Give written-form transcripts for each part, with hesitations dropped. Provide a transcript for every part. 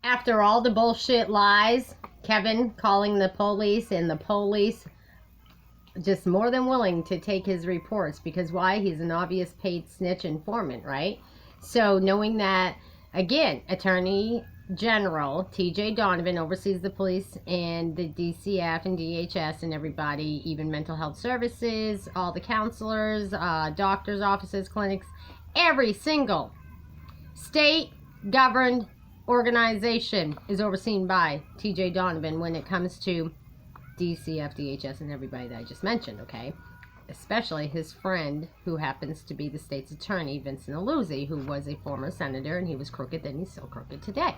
after all the bullshit lies, Kevin calling the police, and the police just more than willing to take his reports, because why? He's an obvious paid snitch informant, right? So knowing that, again, Attorney General TJ Donovan oversees the police and the DCF and DHS and everybody, even mental health services, all the counselors, doctors' offices, clinics, every single state governed organization is overseen by TJ Donovan when it comes to DCF, DHS, and everybody that I just mentioned, okay? Especially his friend, who happens to be the state's attorney, Vincent Aluzzi, who was a former senator, and he was crooked, and he's still crooked today.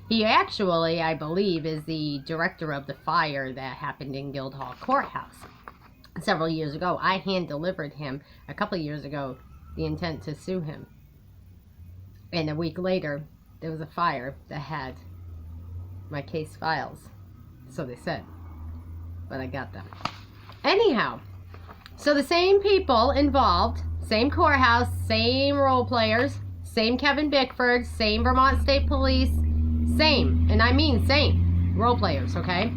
He actually, I believe, is the director of the fire that happened in Guildhall Courthouse several years ago. I hand-delivered him, a couple of years ago, the intent to sue him. And a week later, there was a fire that had my case files. So they said. But I got them. Anyhow, so the same people involved, same courthouse, same role players, same Kevin Bickford, same Vermont State Police, same, and I mean same role players, okay?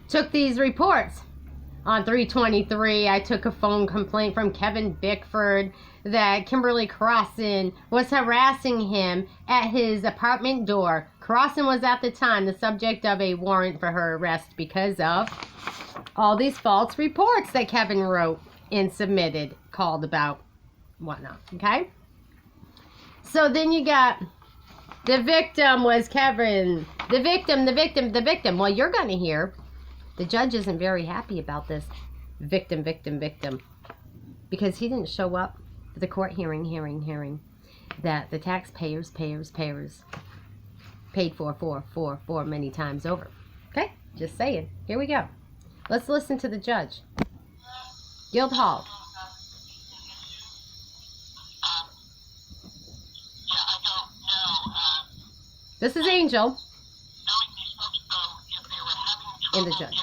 Took these reports. On 3/23, I took a phone complaint from Kevin Bickford that Kimberly Crossan was harassing him at his apartment door. Crossan was at the time the subject of a warrant for her arrest because of all these false reports that Kevin wrote and submitted, called about, whatnot, okay? So then you got, the victim was Kevin. The victim. Well, you're going to hear, the judge isn't very happy about this. Victim. Because he didn't show up for the court hearing that the taxpayers paid for many times over. Okay? Just saying. Here we go. Let's listen to the judge. Guildhall. This is Angel. And the judge.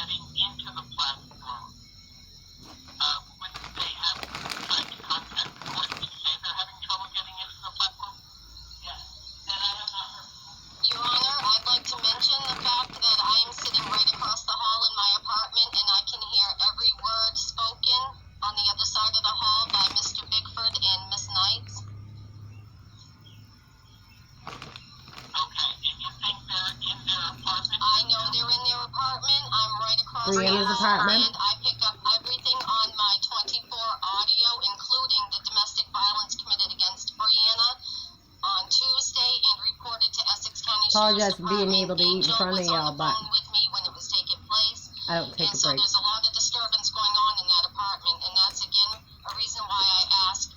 Brianna's apartment. I pick up everything on my 24 audio, including the domestic violence committed against Brianna on Tuesday, and reported to Essex County Apologize for being able to eat in front of y'all, but with me when it was taking place. I don't take a break. So there's a lot of disturbance going on in that apartment, and that's again a reason why I asked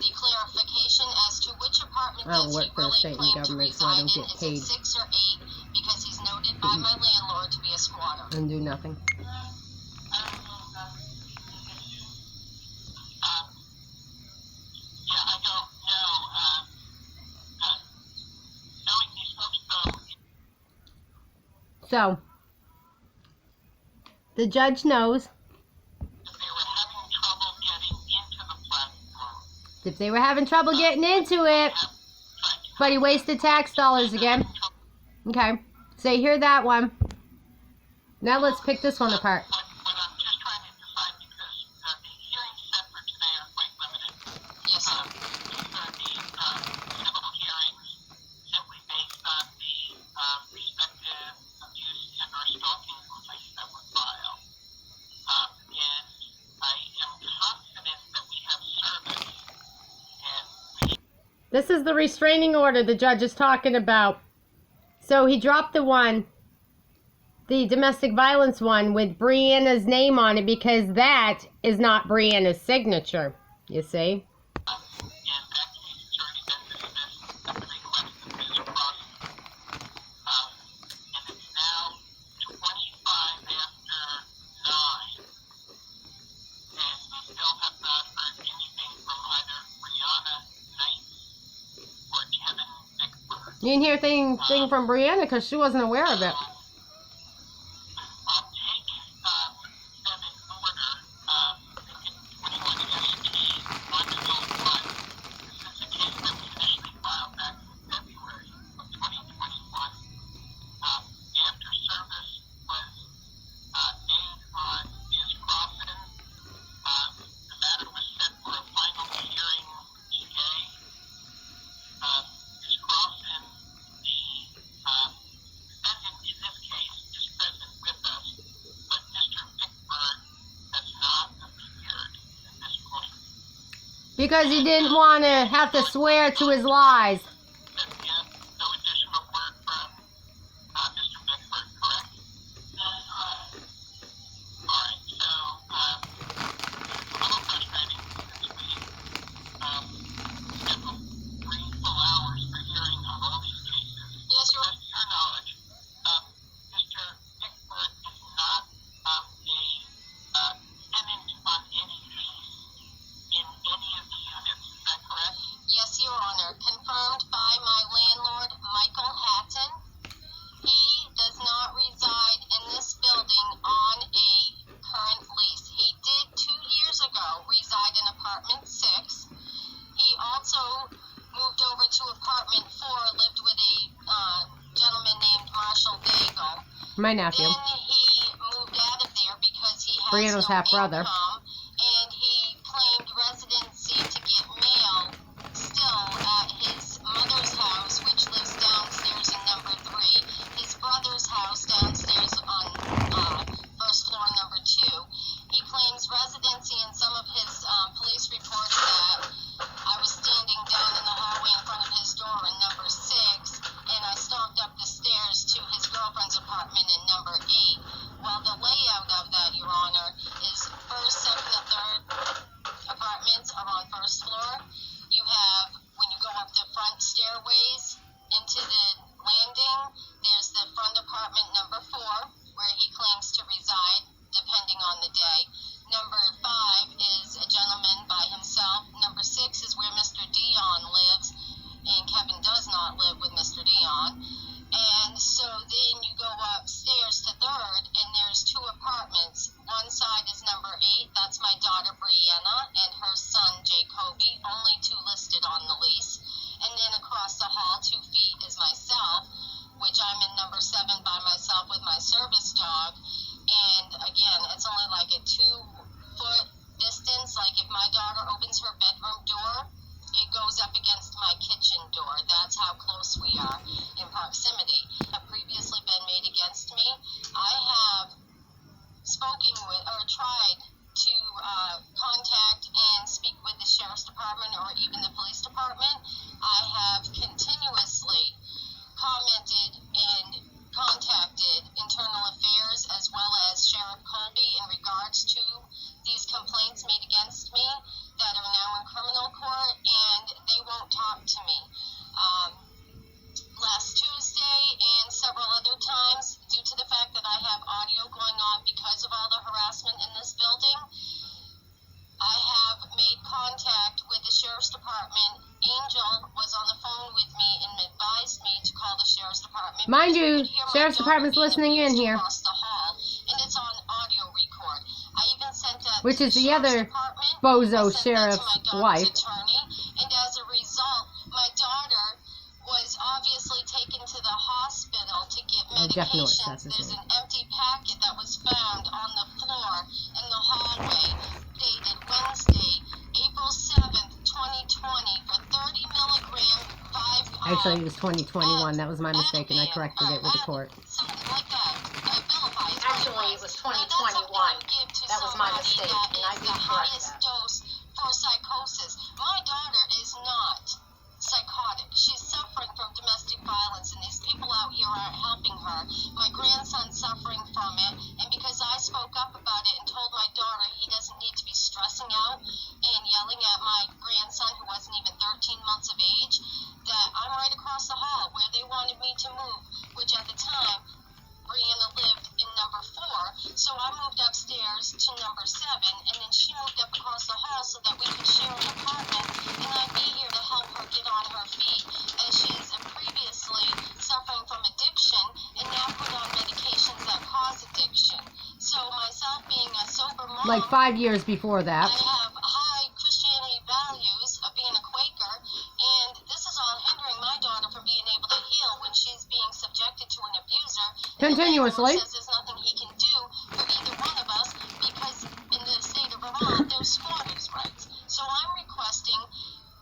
the clarification as to which apartment I don't work for the state and government, so I don't get paid. Is it 6 or 8? Because he's noted by my landlord to be a squatter. And do nothing. So, the judge knows if they were having trouble getting into it, but he wasted tax dollars again. Okay, so you hear that one. Now let's pick this one apart. This is the restraining order the judge is talking about. So he dropped the one, the domestic violence one, with Brianna's name on it because that is not Brianna's signature, you see. You didn't hear anything from Brianna because she wasn't aware of it. Because he didn't want to have to swear to his lies. And no additional word from Mr. Bickford, correct? That's correct. Alright, so, a little frustrating because we scheduled 3 full hours for hearing on all these cases. Yes, Your Honor. To your knowledge, Mr. Bickford is not a tenant on any lease in any of the units. Is that correct? Yes, Your Honor. Confirmed by my landlord, Michael Hatton. He does not reside in this building on a current lease. He did 2 years ago reside in apartment 6. He also moved over to apartment 4, lived with a gentleman named Marshall Daigle. My nephew. Then he moved out of there because he has Brianna's no half-brother. income, and he claimed residency to get mail still at his mother's house, which lives downstairs in number 3. His brother's house downstairs on first floor number 2. He claims residency in some of his police reports that I was standing down in the hallway in front of his door in number 6, and I stalked up the stairs to his girlfriend's apartment in number 8. Well, the layout of that, Your Honor, is first, second, and third apartments are on first floor. You have, when you go up the front stairways into the landing, there's the front apartment number 4, where he claims to reside, depending on the day. Number 5 is a gentleman by himself. Number 6 is where Mr. Dion lives, and Kevin does not live with Mr. Dion. And so then you go upstairs to 3rd, and there's 2 apartments. One side is number 8, that's my daughter Brianna, and her son Jacoby, only 2 listed on the lease. And then across the hall, 2 feet, is myself, which I'm in number 7 by myself with my service dog. And again, it's only like a 2-foot distance. Like if my daughter opens her bedroom door, it goes up against my kitchen door. That's how close we are in proximity. Have previously been made against me. I have spoken with or tried to contact and speak with the sheriff's department or even the police department. I have continuously commented and contacted internal affairs as well as Sheriff Colby in regards to these complaints made against me that are now in criminal court, and they won't talk to me. Last Tuesday and several other times, due to the fact that I have audio going on because of all the harassment in this building, I have made contact with the Sheriff's Department. Angel was on the phone with me and advised me to call the Sheriff's Department. Mind you, Sheriff's Department's listening in here. Across the hall, and it's on audio record. I even sent that Which to is the Sheriff's other Department. bozo I sent that to sheriff's my daughter's wife. attorney, and as a result, my daughter was obviously taken to the hospital to get Jeff Norris, medications. that's his There's name. an empty packet that was found on the floor in the hallway, dated Wednesday, April 7th, 2020, for 30 milligram, 5 Actually, it was 2021. That was my mistake, and I corrected it with the court. something like that. Vilifies what Actually, it was 2021. That was my mistake, and I did correct highest that. dose for psychosis. My daughter is not psychotic. She's suffering from domestic violence, and these people out here aren't helping her. My grandson's suffering from it, and because I spoke up about it and told my daughter he doesn't need to be stressing out and yelling at my grandson, who wasn't even 13 months of age, that I'm right across the hall where they wanted me to move, which at the time, Brianna lived in number 4, so I moved upstairs to number 7, and then she moved up across the hall so that we could share an apartment, and I'd be here to help her get on her feet, as she's previously suffering from addiction, and now put on medications that cause addiction. So myself being a sober mom, Like 5 years before that. I have high Christianity values of being a Quaker, and this is all hindering my daughter from being able to heal when she's being subjected to an abuser. Continuously. And the landlord says there's nothing he can do for either one of us because in the state of Vermont, there's squatters' rights. So I'm requesting,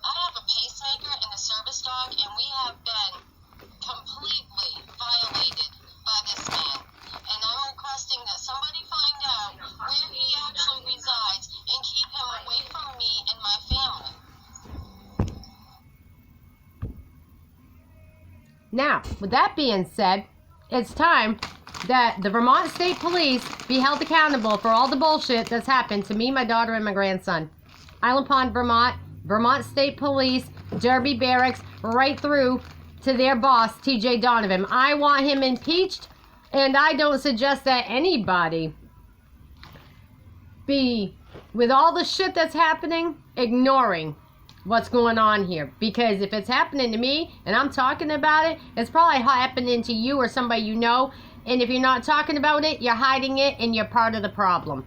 I have a pacemaker and a service dog, and we have been completely violated by this man. And I'm requesting that somebody find out where he actually resides and keep him away from me and my family. Now, with that being said, it's time that the Vermont State Police be held accountable for all the bullshit that's happened to me, my daughter, and my grandson. Island Pond, Vermont, Vermont State Police, Derby Barracks, right through to their boss, TJ Donovan. I want him impeached, and I don't suggest that anybody be, with all the shit that's happening, ignoring what's going on here. Because if it's happening to me and I'm talking about it, it's probably happening to you or somebody you know. And if you're not talking about it, you're hiding it and you're part of the problem.